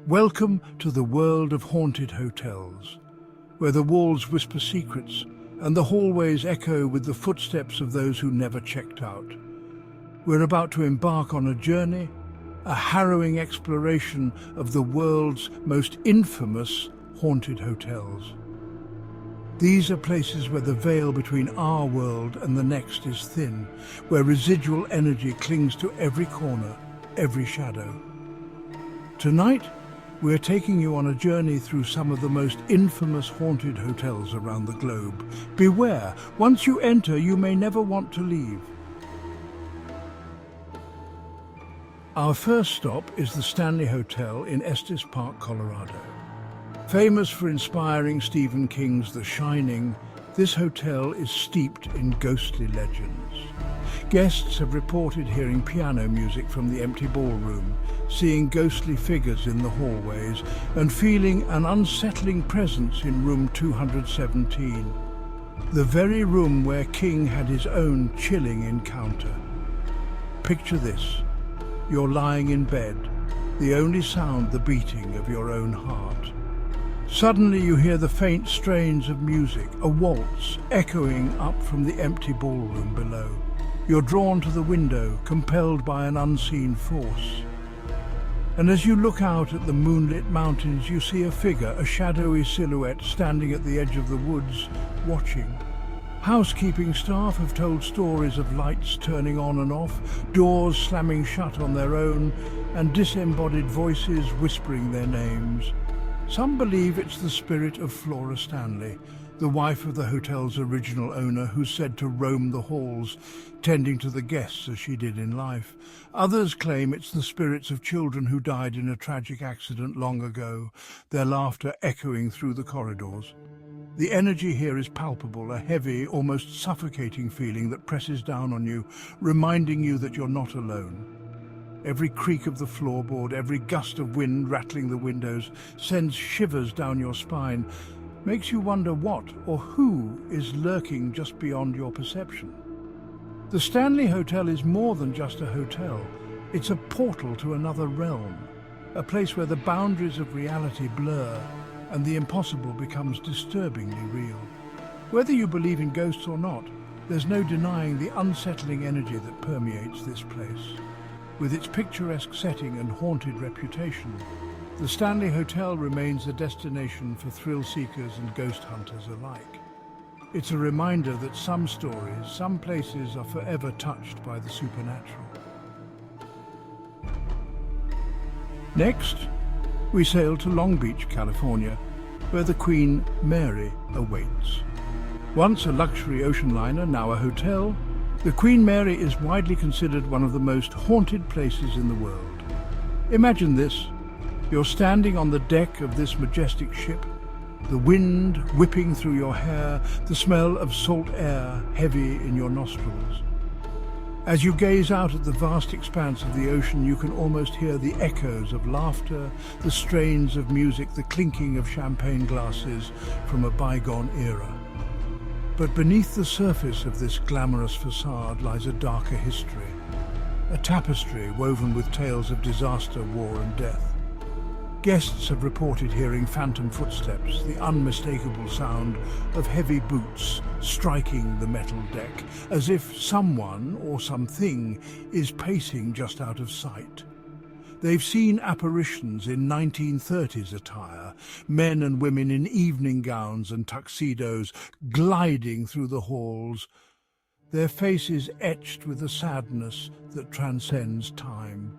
Welcome to the world of haunted hotels, where the walls whisper secrets and the hallways echo with the footsteps of those who never checked out. We're about to embark on a journey, a harrowing exploration of the world's most infamous haunted hotels. These are places where the veil between our world and the next is thin, where residual energy clings to every corner, every shadow. Tonight, we're taking you on a journey through some of the most infamous haunted hotels around the globe. Beware, once you enter, you may never want to leave. Our first stop is the Stanley Hotel in Estes Park, Colorado. Famous for inspiring Stephen King's The Shining, this hotel is steeped in ghostly legends. Guests have reported hearing piano music from the empty ballroom, seeing ghostly figures in the hallways, and feeling an unsettling presence in room 217, the very room where King had his own chilling encounter. Picture this. You're lying in bed, the only sound the beating of your own heart. Suddenly you hear the faint strains of music, a waltz, echoing up from the empty ballroom below. You're drawn to the window, compelled by an unseen force. And as you look out at the moonlit mountains, you see a figure, a shadowy silhouette standing at the edge of the woods, watching. Housekeeping staff have told stories of lights turning on and off, doors slamming shut on their own, and disembodied voices whispering their names. Some believe it's the spirit of Flora Stanley, the wife of the hotel's original owner, who's said to roam the halls, tending to the guests as she did in life. Others claim it's the spirits of children who died in a tragic accident long ago, their laughter echoing through the corridors. The energy here is palpable, a heavy, almost suffocating feeling that presses down on you, reminding you that you're not alone. Every creak of the floorboard, every gust of wind rattling the windows sends shivers down your spine, makes you wonder what or who is lurking just beyond your perception. The Stanley Hotel is more than just a hotel. It's a portal to another realm, a place where the boundaries of reality blur and the impossible becomes disturbingly real. Whether you believe in ghosts or not, there's no denying the unsettling energy that permeates this place. With its picturesque setting and haunted reputation, the Stanley Hotel remains a destination for thrill seekers and ghost hunters alike. It's a reminder that some stories, some places are forever touched by the supernatural. Next, we sail to Long Beach, California, where the Queen Mary awaits. Once a luxury ocean liner, now a hotel, the Queen Mary is widely considered one of the most haunted places in the world. Imagine this. You're standing on the deck of this majestic ship, the wind whipping through your hair, the smell of salt air heavy in your nostrils. As you gaze out at the vast expanse of the ocean, you can almost hear the echoes of laughter, the strains of music, the clinking of champagne glasses from a bygone era. But beneath the surface of this glamorous facade lies a darker history, a tapestry woven with tales of disaster, war and death. Guests have reported hearing phantom footsteps, the unmistakable sound of heavy boots striking the metal deck, as if someone or something is pacing just out of sight. They've seen apparitions in 1930s attire, men and women in evening gowns and tuxedos gliding through the halls, their faces etched with a sadness that transcends time.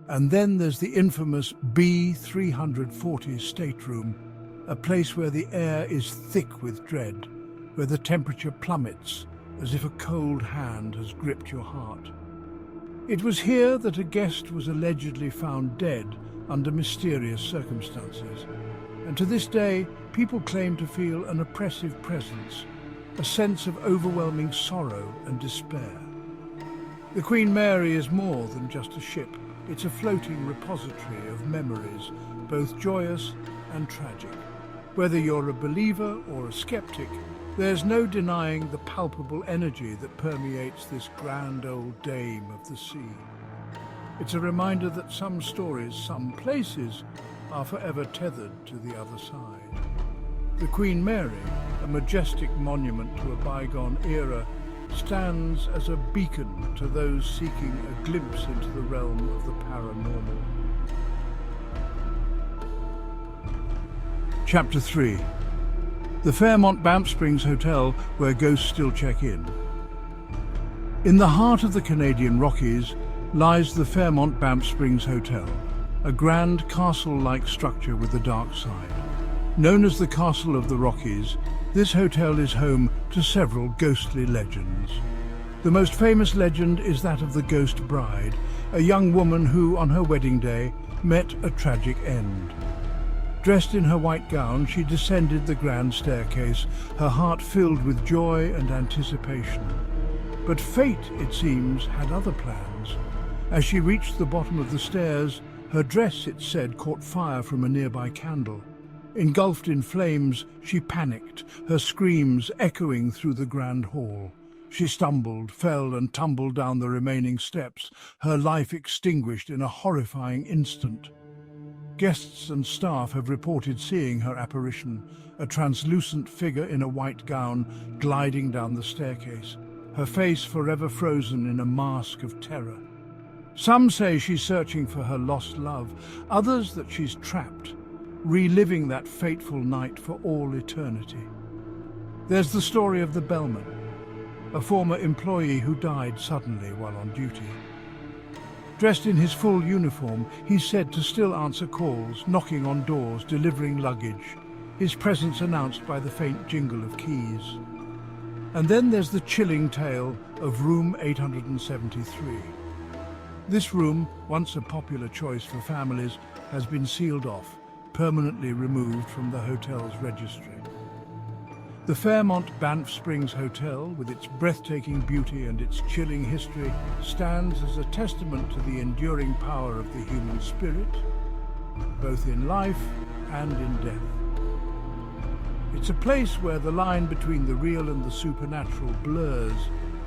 And then there's the infamous B340 stateroom, a place where the air is thick with dread, where the temperature plummets as if a cold hand has gripped your heart. It was here that a guest was allegedly found dead under mysterious circumstances, and to this day people claim to feel an oppressive presence, a sense of overwhelming sorrow and despair. The Queen Mary is more than just a ship. It's a floating repository of memories, both joyous and tragic. Whether you're a believer or a skeptic, there's no denying the palpable energy that permeates this grand old dame of the sea. It's a reminder that some stories, some places, are forever tethered to the other side. The Queen Mary, a majestic monument to a bygone era, stands as a beacon to those seeking a glimpse into the realm of the paranormal. Chapter 3. The Fairmont Banff Springs Hotel, where ghosts still check in. In the heart of the Canadian Rockies lies the Fairmont Banff Springs Hotel, a grand castle-like structure with a dark side. Known as the Castle of the Rockies, this hotel is home to several ghostly legends. The most famous legend is that of the Ghost Bride, a young woman who, on her wedding day, met a tragic end. Dressed in her white gown, she descended the grand staircase, her heart filled with joy and anticipation. But fate, it seems, had other plans. As she reached the bottom of the stairs, her dress, it said, caught fire from a nearby candle. Engulfed in flames, she panicked, her screams echoing through the grand hall. She stumbled, fell, and tumbled down the remaining steps, her life extinguished in a horrifying instant. Guests and staff have reported seeing her apparition, a translucent figure in a white gown gliding down the staircase, her face forever frozen in a mask of terror. Some say she's searching for her lost love, others that she's trapped, reliving that fateful night for all eternity. There's the story of the bellman, a former employee who died suddenly while on duty. Dressed in his full uniform, he's said to still answer calls, knocking on doors, delivering luggage, his presence announced by the faint jingle of keys. And then there's the chilling tale of room 873. This room, once a popular choice for families, has been sealed off, permanently removed from the hotel's registry. The Fairmont Banff Springs Hotel, with its breathtaking beauty and its chilling history, stands as a testament to the enduring power of the human spirit, both in life and in death. It's a place where the line between the real and the supernatural blurs,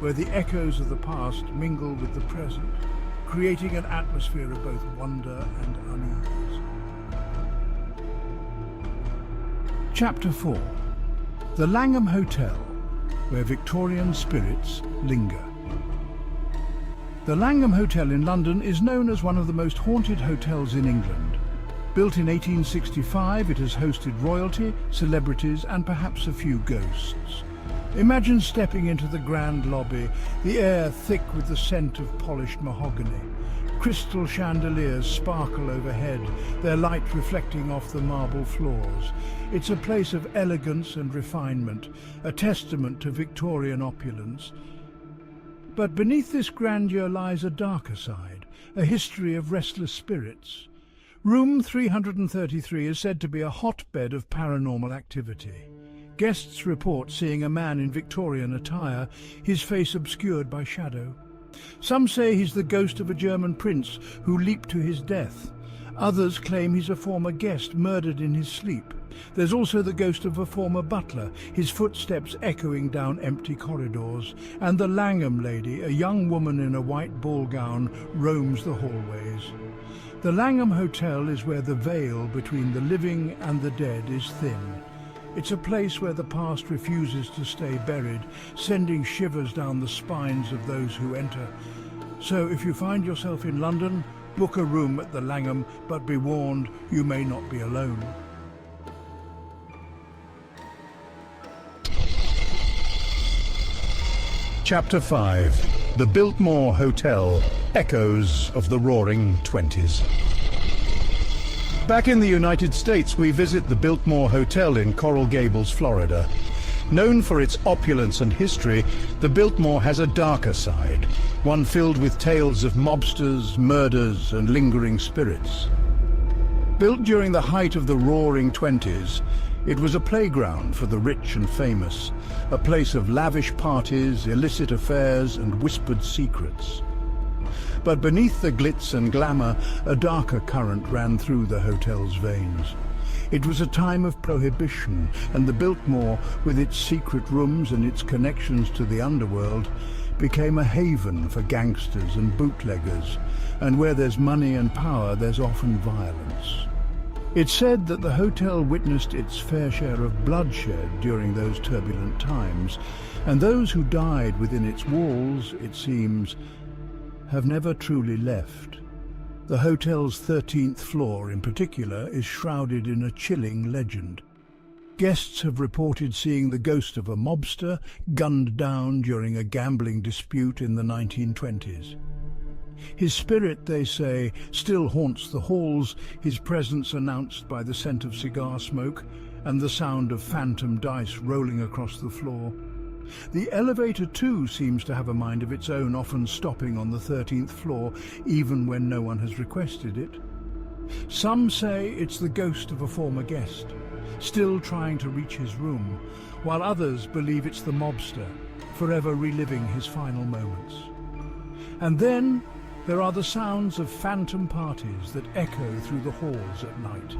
where the echoes of the past mingle with the present, creating an atmosphere of both wonder and unease. Chapter 4. The Langham Hotel, where Victorian spirits linger. The Langham Hotel in London is known as one of the most haunted hotels in England. Built in 1865, it has hosted royalty, celebrities, and perhaps a few ghosts. Imagine stepping into the grand lobby, the air thick with the scent of polished mahogany. Crystal chandeliers sparkle overhead, their light reflecting off the marble floors. It's a place of elegance and refinement, a testament to Victorian opulence. But beneath this grandeur lies a darker side, a history of restless spirits. Room 333 is said to be a hotbed of paranormal activity. Guests report seeing a man in Victorian attire, his face obscured by shadow. Some say he's the ghost of a German prince who leaped to his death. Others claim he's a former guest murdered in his sleep. There's also the ghost of a former butler, his footsteps echoing down empty corridors. And the Langham lady, a young woman in a white ball gown, roams the hallways. The Langham Hotel is where the veil between the living and the dead is thin. It's a place where the past refuses to stay buried, sending shivers down the spines of those who enter. So if you find yourself in London, book a room at the Langham, but be warned, you may not be alone. Chapter 5. The Biltmore Hotel, Echoes of the Roaring Twenties. Back in the United States, we visit the Biltmore Hotel in Coral Gables, Florida. Known for its opulence and history, the Biltmore has a darker side, one filled with tales of mobsters, murders, and lingering spirits. Built during the height of the Roaring Twenties, it was a playground for the rich and famous, a place of lavish parties, illicit affairs, and whispered secrets. But beneath the glitz and glamour, a darker current ran through the hotel's veins. It was a time of prohibition, and the Biltmore, with its secret rooms and its connections to the underworld, became a haven for gangsters and bootleggers, and where there's money and power, there's often violence. It's said that the hotel witnessed its fair share of bloodshed during those turbulent times, and those who died within its walls, it seems, have never truly left. The hotel's 13th floor in particular is shrouded in a chilling legend. Guests have reported seeing the ghost of a mobster gunned down during a gambling dispute in the 1920s. His spirit, they say, still haunts the halls, his presence announced by the scent of cigar smoke and the sound of phantom dice rolling across the floor. The elevator too seems to have a mind of its own, often stopping on the 13th floor even when no one has requested it. Some say it's the ghost of a former guest, still trying to reach his room, while others believe it's the mobster, forever reliving his final moments. And then there are the sounds of phantom parties that echo through the halls at night.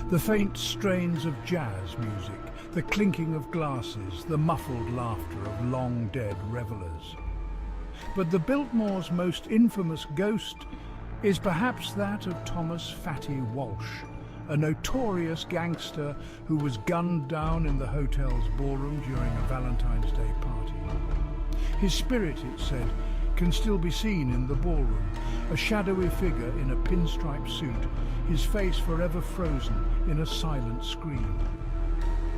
The faint strains of jazz music, the clinking of glasses, the muffled laughter of long-dead revelers. But the Biltmore's most infamous ghost is perhaps that of Thomas "Fatty" Walsh, a notorious gangster who was gunned down in the hotel's ballroom during a Valentine's Day party. His spirit, it said, can still be seen in the ballroom, a shadowy figure in a pinstripe suit, his face forever frozen in a silent scream.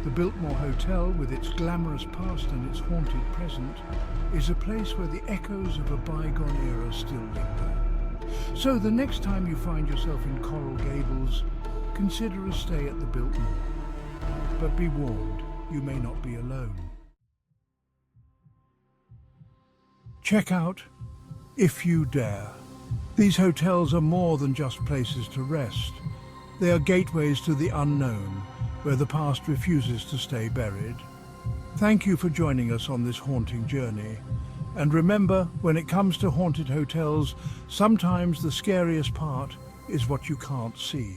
The Biltmore Hotel, with its glamorous past and its haunted present, is a place where the echoes of a bygone era still linger. So the next time you find yourself in Coral Gables, consider a stay at the Biltmore. But be warned, you may not be alone. Check out If You Dare. These hotels are more than just places to rest. They are gateways to the unknown, where the past refuses to stay buried. Thank you for joining us on this haunting journey. And remember, when it comes to haunted hotels, sometimes the scariest part is what you can't see.